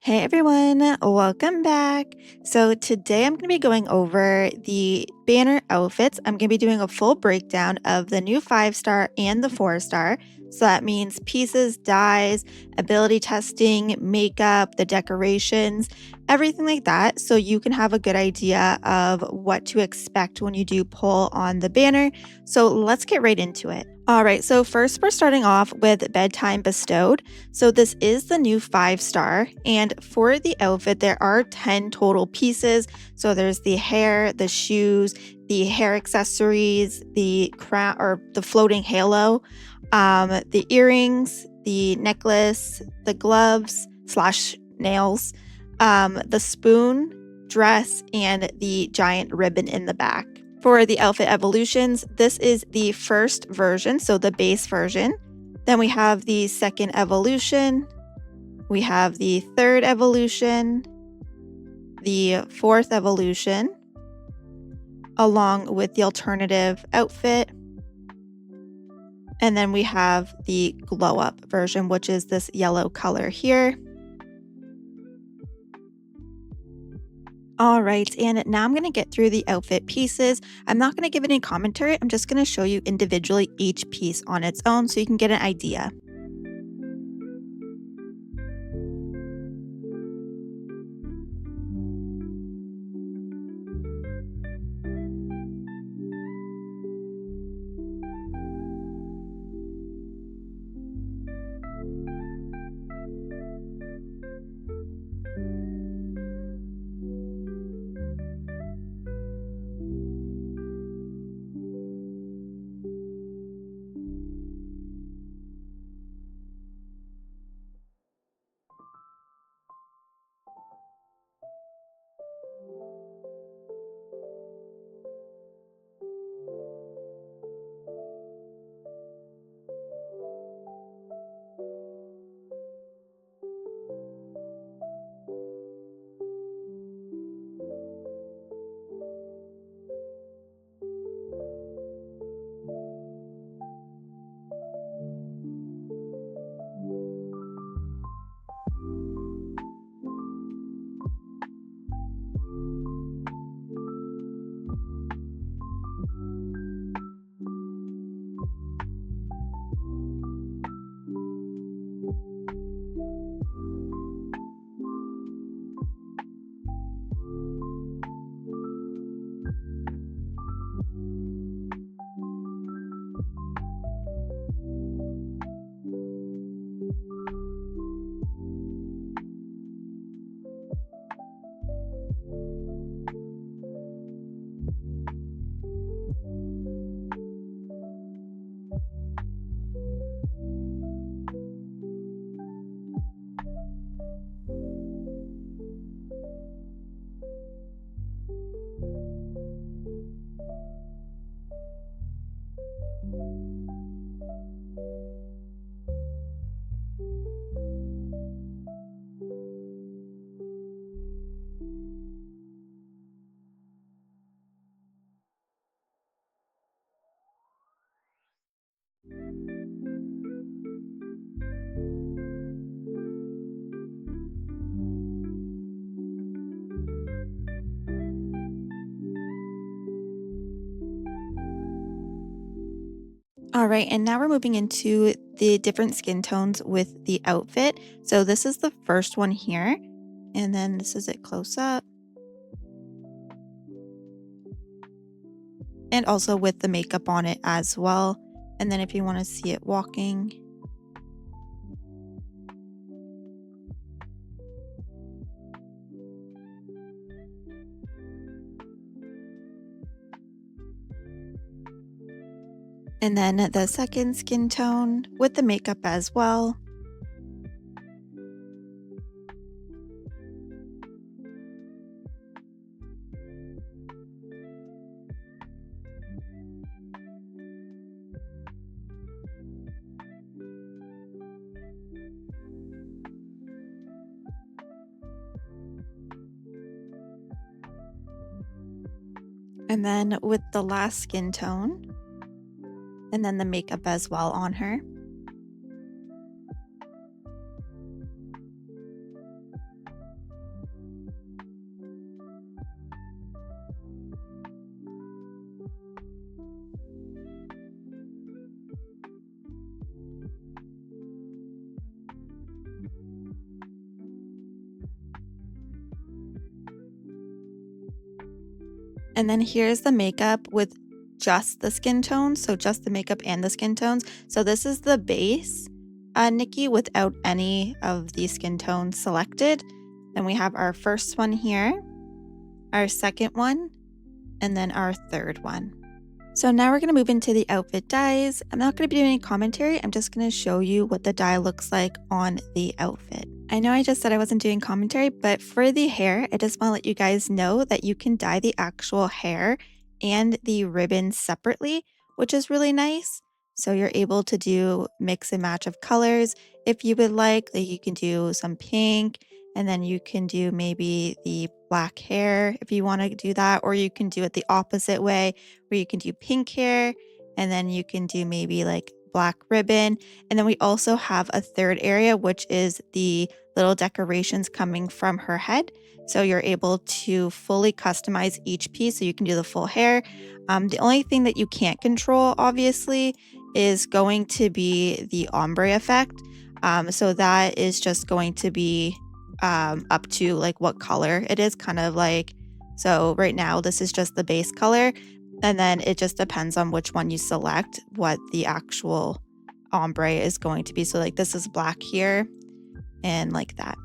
Hey everyone, welcome back. So today I'm going to be going over the banner outfits. I'm going to be doing a full breakdown of the new 5-star and the 4-star. So that means pieces, dyes, ability testing, makeup, the decorations, everything like that. So you can have a good idea of what to expect when you do pull on the banner. So let's get right into it. All right, so first we're starting off with Dreamtime Bestowed. So this is the new 5-star, and for the outfit there are 10 total pieces. So there's the hair, the shoes, the hair accessories, the crown or the floating halo, the earrings, the necklace, the gloves slash nails, the spoon, dress, and the giant ribbon in the back. For the outfit evolutions, this is the first version, so the base version. Then we have the second evolution, we have the third evolution, the fourth evolution, along with the alternative outfit. And then we have the glow up version, which is this yellow color here. All right, and now I'm going to get through the outfit pieces. I'm not going to give any commentary. I'm just going to show you individually each piece on its own so you can get an idea. All right, and now we're moving into the different skin tones with the outfit. So this is the first one here, and then this is it close up, and also with the makeup on it as well. And then if you want to see it walking. And then the second skin tone with the makeup as well. And then with the last skin tone, and then the makeup as well on her. And then here's the makeup with just the skin tones, so just the makeup and the skin tones. So this is the base Nikki without any of the skin tones selected. Then we have our first one here, our second one, and then our third one. So now we're going to move into the outfit dyes. I'm not going to be doing any commentary. I'm just going to show you what the dye looks like on the outfit. I know I just said I wasn't doing commentary, but for the hair, I just want to let you guys know that you can dye the actual hair and the ribbons separately, which is really nice. So you're able to do mix and match of colors if you would like you can do some pink, and then you can do maybe the black hair if you want to do that, or you can do it the opposite way where you can do pink hair and then you can do maybe like black ribbon. And then we also have a third area, which is the little decorations coming from her head. So you're able to fully customize each piece so you can do the full hair. The only thing that you can't control, obviously, is going to be the ombre effect. So that is just going to be up to like what color it is, kind of like, so right now this is just the base color, and then it just depends on which one you select what the actual ombre is going to be. So like this is black here and like that.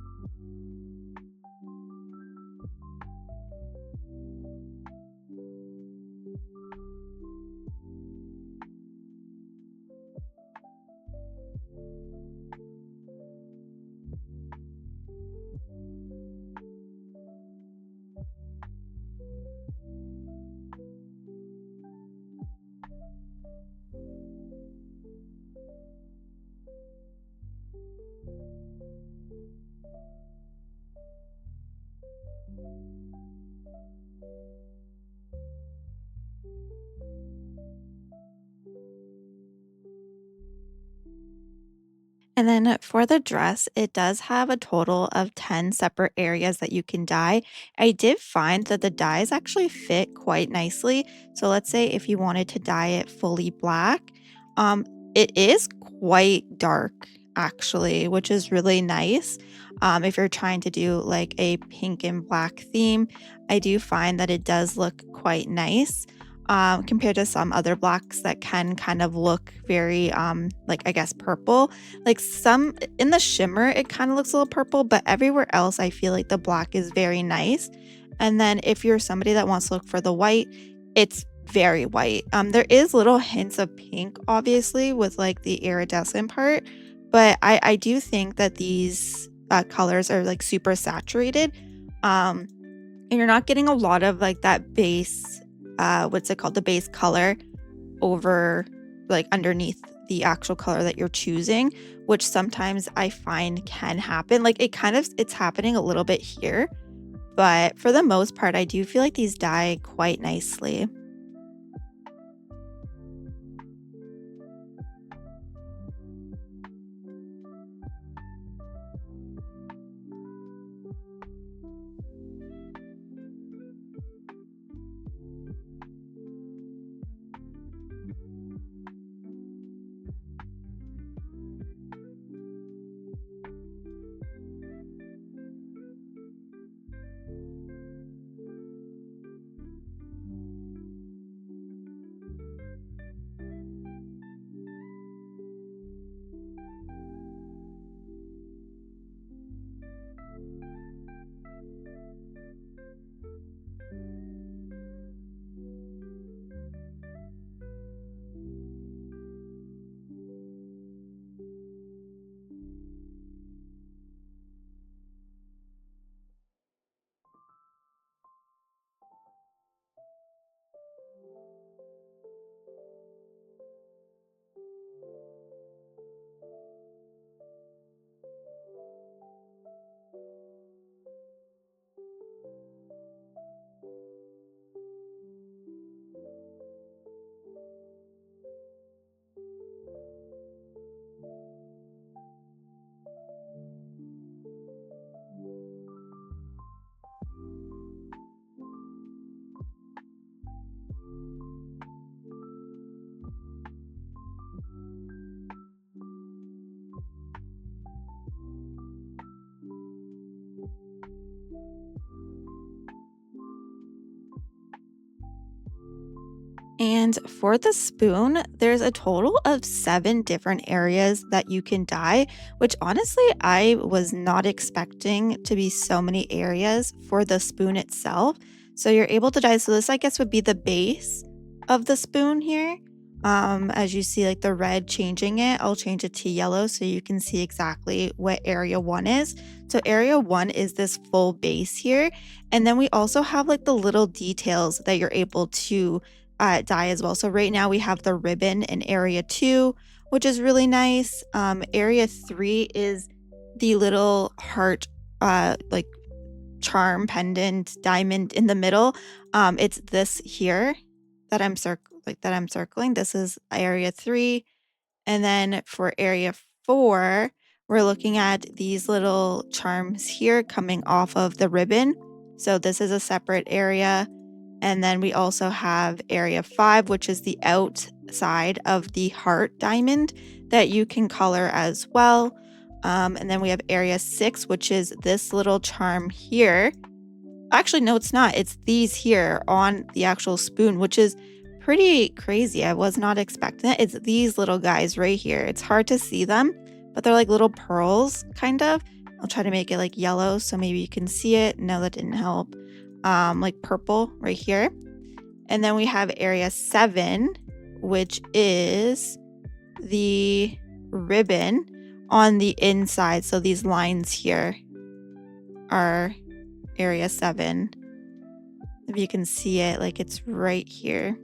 And then for the dress, it does have a total of 10 separate areas that you can dye. I did find that the dyes actually fit quite nicely. So let's say if you wanted to dye it fully black, um, it is quite dark actually, which is really nice. If you're trying to do like a pink and black theme, I do find that it does look quite nice. Compared to some other blacks that can kind of look very like I guess purple, like some in the shimmer, it kind of looks a little purple, but everywhere else, I feel like the black is very nice. And then if you're somebody that wants to look for the white, it's very white. There is little hints of pink, obviously, with like the iridescent part, but I do think that these colors are like super saturated. And you're not getting a lot of like that base, what's it called? The base color over like underneath the actual color that you're choosing, which sometimes I find can happen. Like it's happening a little bit here, but for the most part, I do feel like these dye quite nicely. And for the spoon, there's a total of 7 different areas that you can dye, which honestly, I was not expecting to be so many areas for the spoon itself. So you're able to dye. So this, I guess, would be the base of the spoon here. As you see, like the red changing it, I'll change it to yellow so you can see exactly what area 1 is. So area 1 is this full base here. And then we also have like the little details that you're able to dye as well. So right now we have the ribbon in area 2, which is really nice. Area 3 is the little heart, like charm pendant diamond in the middle. It's this here that I'm circling. This is area 3. And then for area 4, we're looking at these little charms here coming off of the ribbon. So this is a separate area. And then we also have area 5, which is the outside of the heart diamond that you can color as well. And then we have area 6, which is this little charm here. Actually, no, it's not. It's these here on the actual spoon, which is pretty crazy. I was not expecting it. It's these little guys right here. It's hard to see them, but they're like little pearls, kind of. I'll try to make it like yellow so maybe you can see it. No, that didn't help. Like purple right here. And then we have area 7, which is the ribbon on the inside. So these lines here are area 7. If you can see it, like it's right here.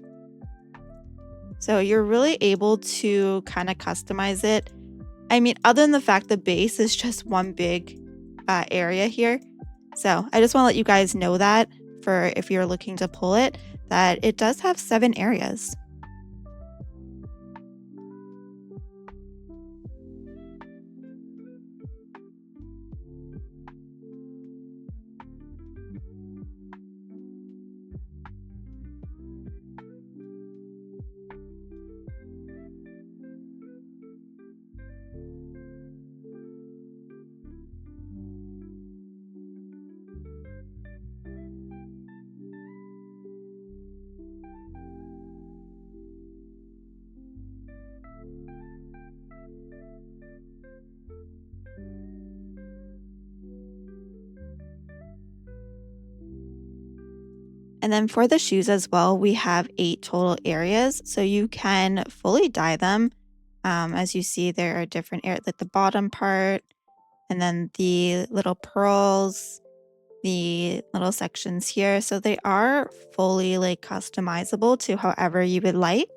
So you're really able to kind of customize it. I mean, other than the fact the base is just one big area here. So I just want to let you guys know that for if you're looking to pull it, that it does have 7 areas. And then for the shoes as well, we have 8 total areas, so you can fully dye them. As you see, there are different areas, like the bottom part, and then the little pearls, the little sections here. So they are fully like customizable to however you would like.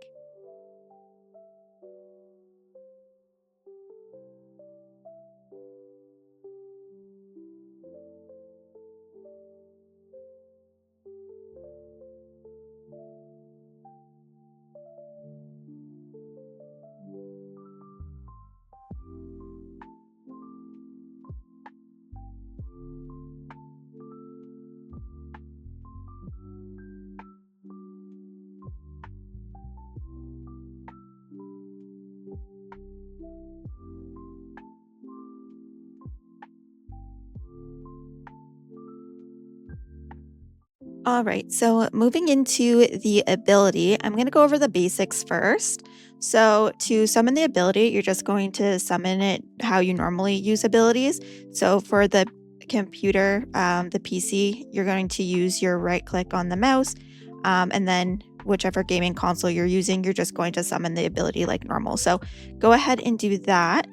All right, so moving into the ability, I'm going to go over the basics first. So, to summon the ability, you're just going to summon it how you normally use abilities. So, for the computer, the PC, you're going to use your right click on the mouse, and then whichever gaming console you're using, you're just going to summon the ability like normal. So, go ahead and do that.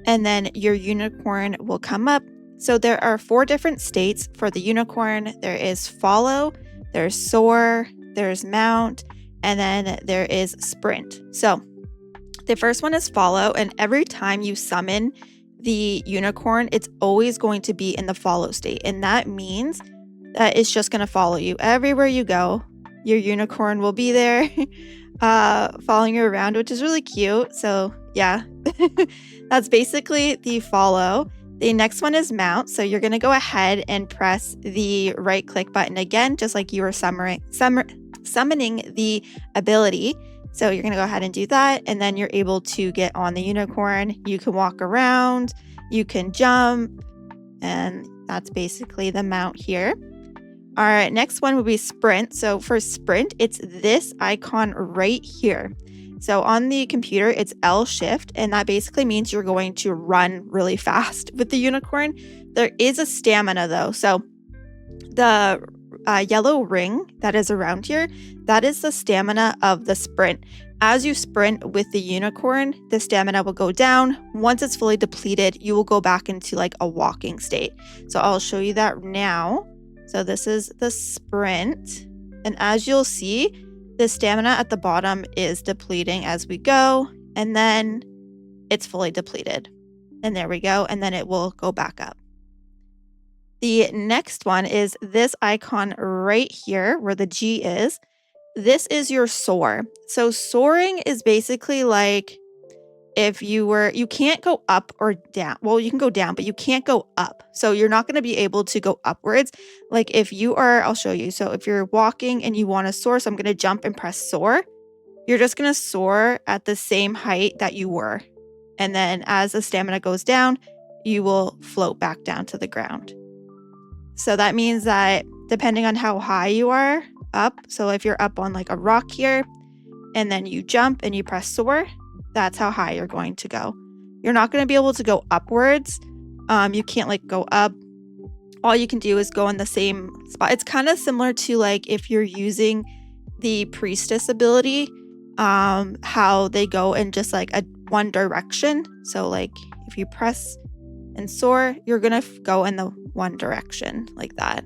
And then your unicorn will come up. So there are 4 different states for the unicorn. There is follow, there's soar, there's mount, and then there is sprint. So the first one is follow, and every time you summon the unicorn, it's always going to be in the follow state. And that means that it's just going to follow you everywhere you go. Your unicorn will be there following you around, which is really cute. So yeah, that's basically the follow. The next one is mount. So you're going to go ahead and press the right click button again, just like you were summoning the ability. So you're going to go ahead and do that. And then you're able to get on the unicorn. You can walk around, you can jump, and that's basically the mount here. All right, next one would be sprint. So for sprint, it's this icon right here. So on the computer, it's L shift, and that basically means you're going to run really fast with the unicorn. There is a stamina though. So the yellow ring that is around here, that is the stamina of the sprint. As you sprint with the unicorn, the stamina will go down. Once it's fully depleted, you will go back into like a walking state. So I'll show you that now. So this is the sprint. And as you'll see, the stamina at the bottom is depleting as we go. And then it's fully depleted. And there we go. And then it will go back up. The next one is this icon right here where the G is. This is your soar. So soaring is basically like if you can't go up or down. Well, you can go down, but you can't go up. So you're not going to be able to go upwards. Like if you are, I'll show you. So if you're walking and you want to soar, so I'm going to jump and press soar. You're just going to soar at the same height that you were. And then as the stamina goes down, you will float back down to the ground. So that means that depending on how high you are up, so if you're up on like a rock here and then you jump and you press soar, that's how high you're going to go. You're not going to be able to go upwards. You can't like go up. All you can do is go in the same spot. It's kind of similar to like if you're using the priestess ability, how they go in just like a one direction. So like if you press and soar, you're going to go in the one direction like that,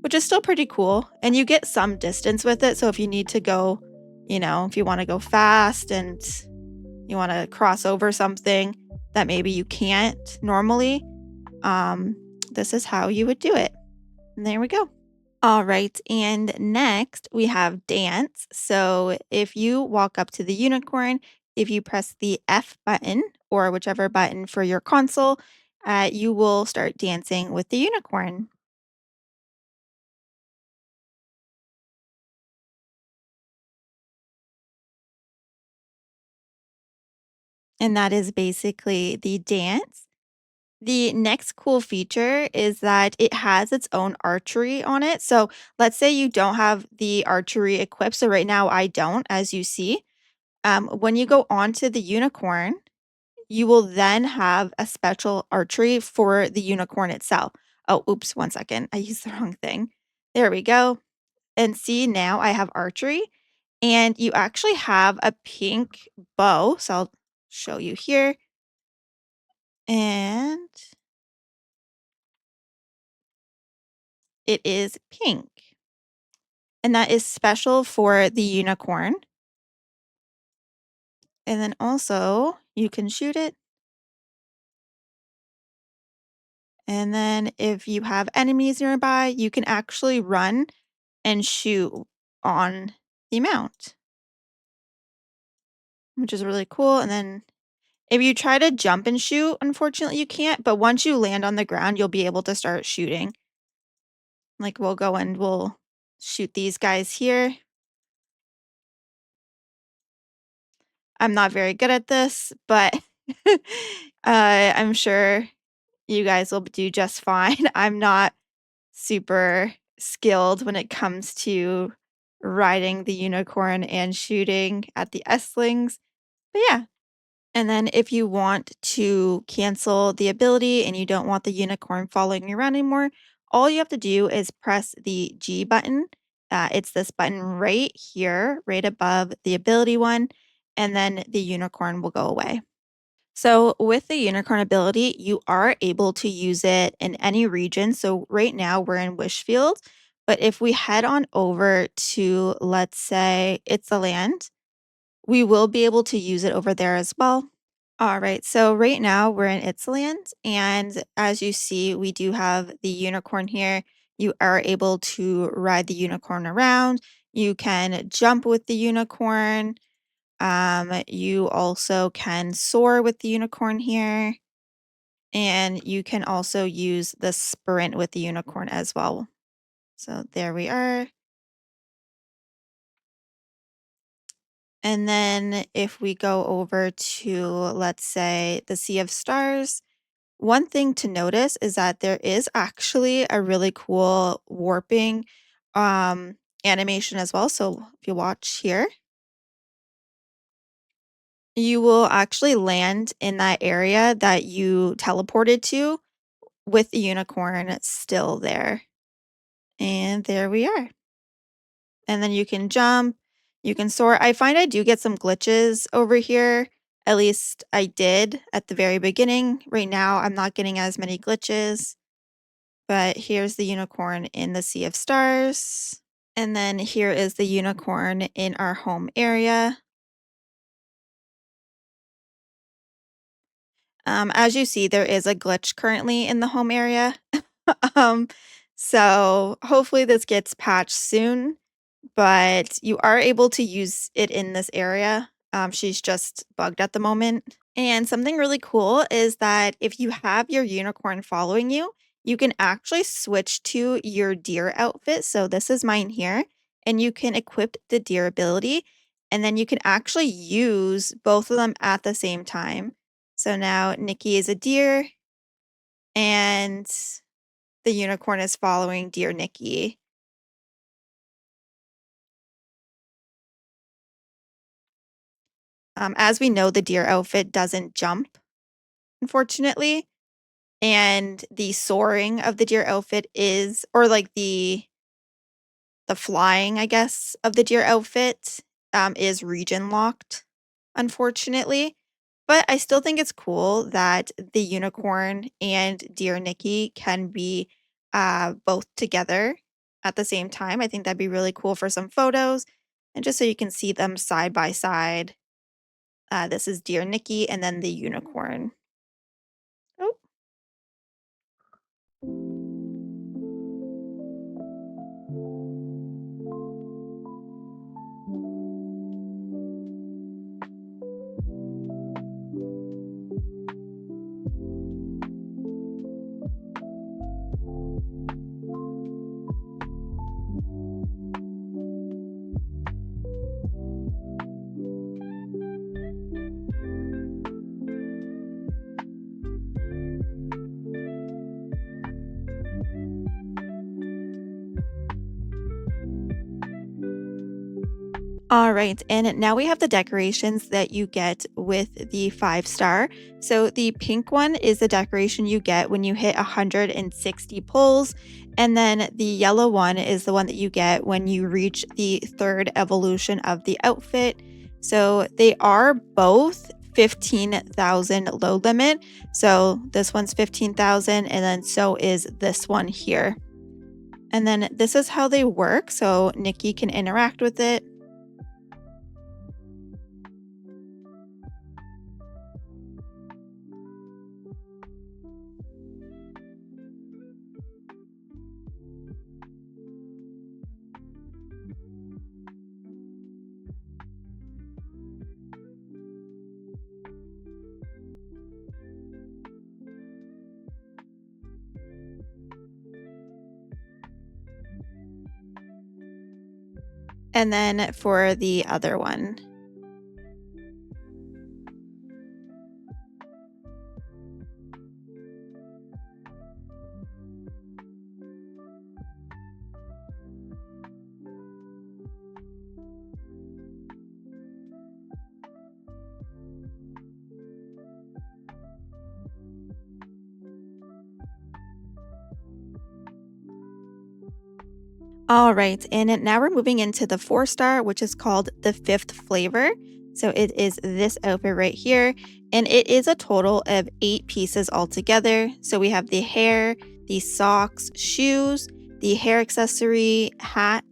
which is still pretty cool. And you get some distance with it. So if you need to go, if you want to go fast and you want to cross over something that maybe you can't normally, this is how you would do it. And there we go. All right. And next we have dance. So if you walk up to the unicorn, if you press the F button or whichever button for your console, you will start dancing with the unicorn. And that is basically the dance. The next cool feature is that it has its own archery on it. So let's say you don't have the archery equipped. So right now I don't, as you see. When you go onto the unicorn, you will then have a special archery for the unicorn itself. Oh, oops, one second. I used the wrong thing. There we go. And see, now I have archery, and you actually have a pink bow. So I'll show you here. And it is pink. And that is special for the unicorn. And then also you can shoot it. And then if you have enemies nearby, you can actually run and shoot on the mount, which is really cool. And then if you try to jump and shoot, unfortunately you can't, but once you land on the ground, you'll be able to start shooting. Like we'll go and we'll shoot these guys here. I'm not very good at this, but I'm sure you guys will do just fine. I'm not super skilled when it comes to riding the unicorn and shooting at the S-Slings. But yeah. And then if you want to cancel the ability and you don't want the unicorn following you around anymore, all you have to do is press the G button. It's this button right here, right above the ability one, and then the unicorn will go away. So, with the unicorn ability, you are able to use it in any region. So, right now we're in Wishfield, but if we head on over to, let's say, It's a Land, we will be able to use it over there as well. All right, so right now we're in Itzland, and as you see, we do have the unicorn here. You are able to ride the unicorn around. You can jump with the unicorn. You also can soar with the unicorn here, and you can also use the sprint with the unicorn as well. So there we are. And then if we go over to, let's say, the Sea of Stars, one thing to notice is that there is actually a really cool warping um, animation as well. So if you watch here, you will actually land in that area that you teleported to with the unicorn still there. And there we are. And then you can jump, you can soar. I find I do get some glitches over here. At least I did at the very beginning. Right now, I'm not getting as many glitches. But here's the unicorn in the Sea of Stars. And then here is the unicorn in our home area. As you see, there is a glitch currently in the home area. um, so hopefully this gets patched soon, but you are able to use it in this area. She's just bugged at the moment. And something really cool is that if you have your unicorn following you can actually switch to your deer outfit. So this is mine here, and you can equip the deer ability, and then you can actually use both of them at the same time. So now Nikki is a deer, and the unicorn is following deer Nikki. As we know, the deer outfit doesn't jump, unfortunately. And the soaring of the deer outfit is or like the flying, I guess, of the deer outfit, is region locked, unfortunately. But I still think it's cool that the unicorn and deer Nikki can be, both together at the same time. I think that'd be really cool for some photos, and just so you can see them side by side. This is deer Nikki and then the unicorn. Oh. All right, and now we have the decorations that you get with the 5 star. So the pink one is the decoration you get when you hit 160 pulls, and then the yellow one is the one that you get when you reach the 3rd evolution of the outfit. So they are both 15,000 low limit. So this one's 15,000, and then so is this one here. And then this is how they work. So Nikki can interact with it. And then for the other one. All right, and now we're moving into the 4 star, which is called the 5th flavor. So it is this outfit right here, and it is a total of 8 pieces altogether. So we have the hair, the socks, shoes, the hair accessory, hat,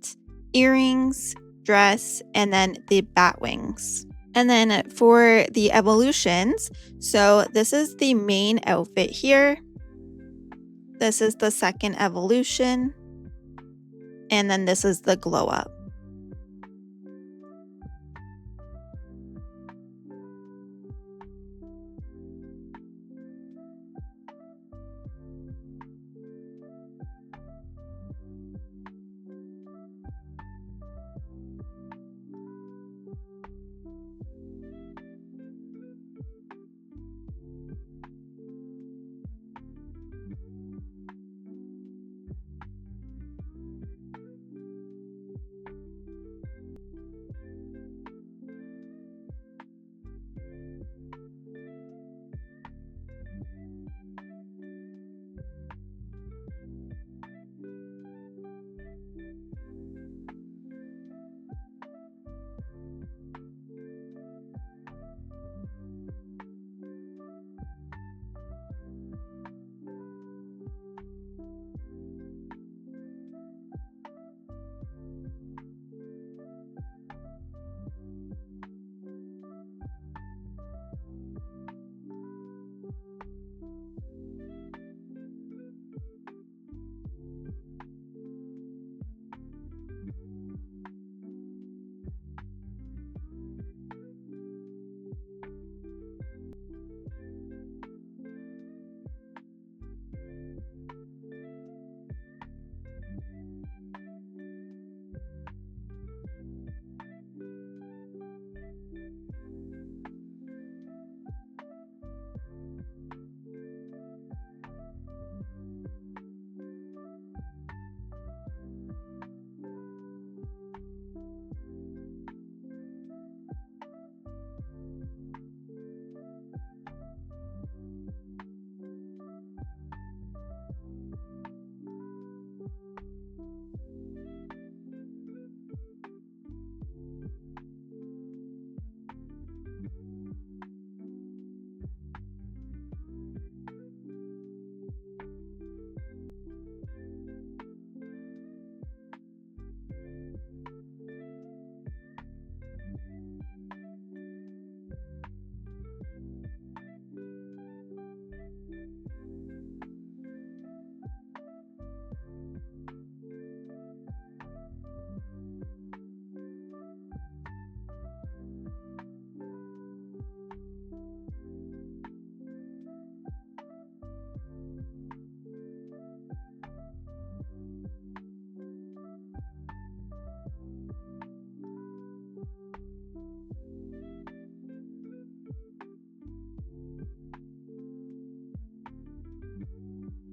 earrings, dress, and then the bat wings. And then for the evolutions, so this is the main outfit here. This is the 2nd evolution. And then this is the glow up.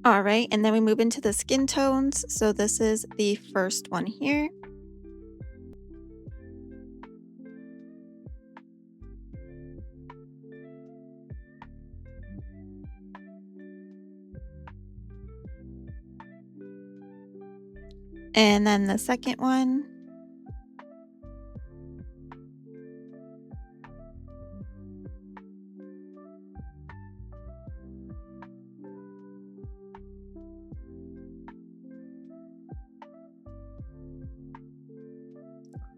All right, and then we move into the skin tones. So this is the first one here. And then the second one.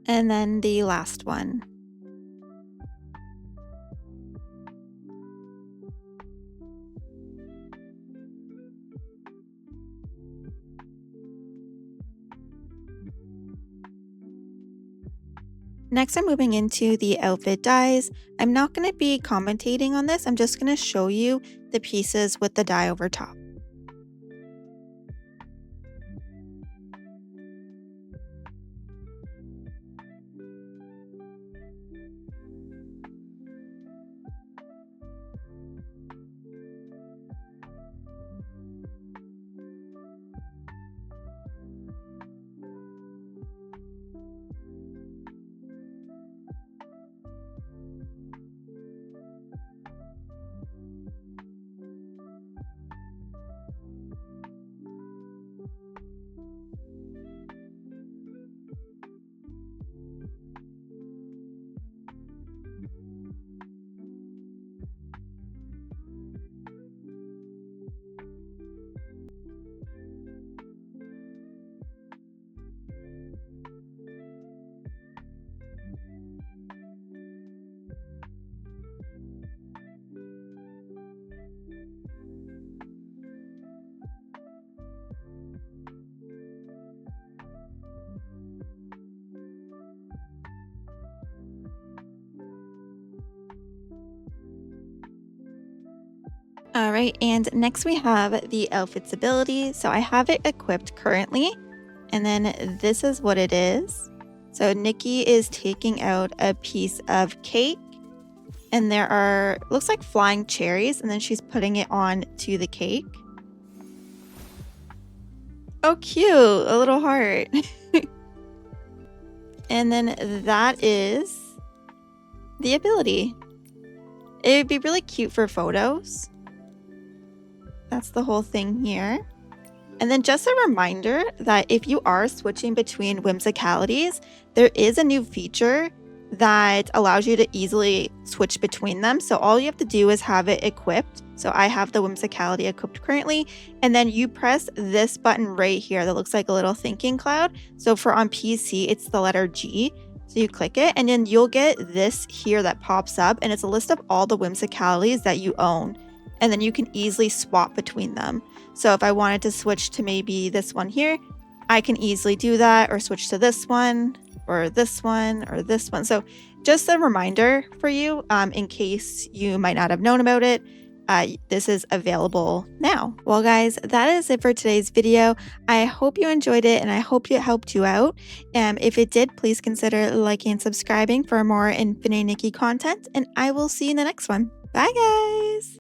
And then the last one. Next, I'm moving into the outfit dyes. I'm not going to be commentating on this. I'm just going to show you the pieces with the dye over top. All right, and next we have the outfit's ability. So I have it equipped currently, and then this is what it is. So Nikki is taking out a piece of cake, and there are, looks like flying cherries, and then she's putting it on to the cake. Oh, cute, a little heart. And then that is the ability. It would be really cute for photos. That's the whole thing here. And then just a reminder that if you are switching between whimsicalities, there is a new feature that allows you to easily switch between them. So all you have to do is have it equipped. So I have the whimsicality equipped currently, and then you press this button right here that looks like a little thinking cloud. So for on PC, it's the letter G. So you click it, and then you'll get this here that pops up, and it's a list of all the whimsicalities that you own. And then you can easily swap between them. So if I wanted to switch to maybe this one here, I can easily do that, or switch to this one, or this one, or this one. So just a reminder for you, in case you might not have known about it, this is available now. Well, guys, that is it for today's video. I hope you enjoyed it, and I hope it helped you out. If it did, please consider liking and subscribing for more Infinity Nikki content, and I will see you in the next one. Bye, guys!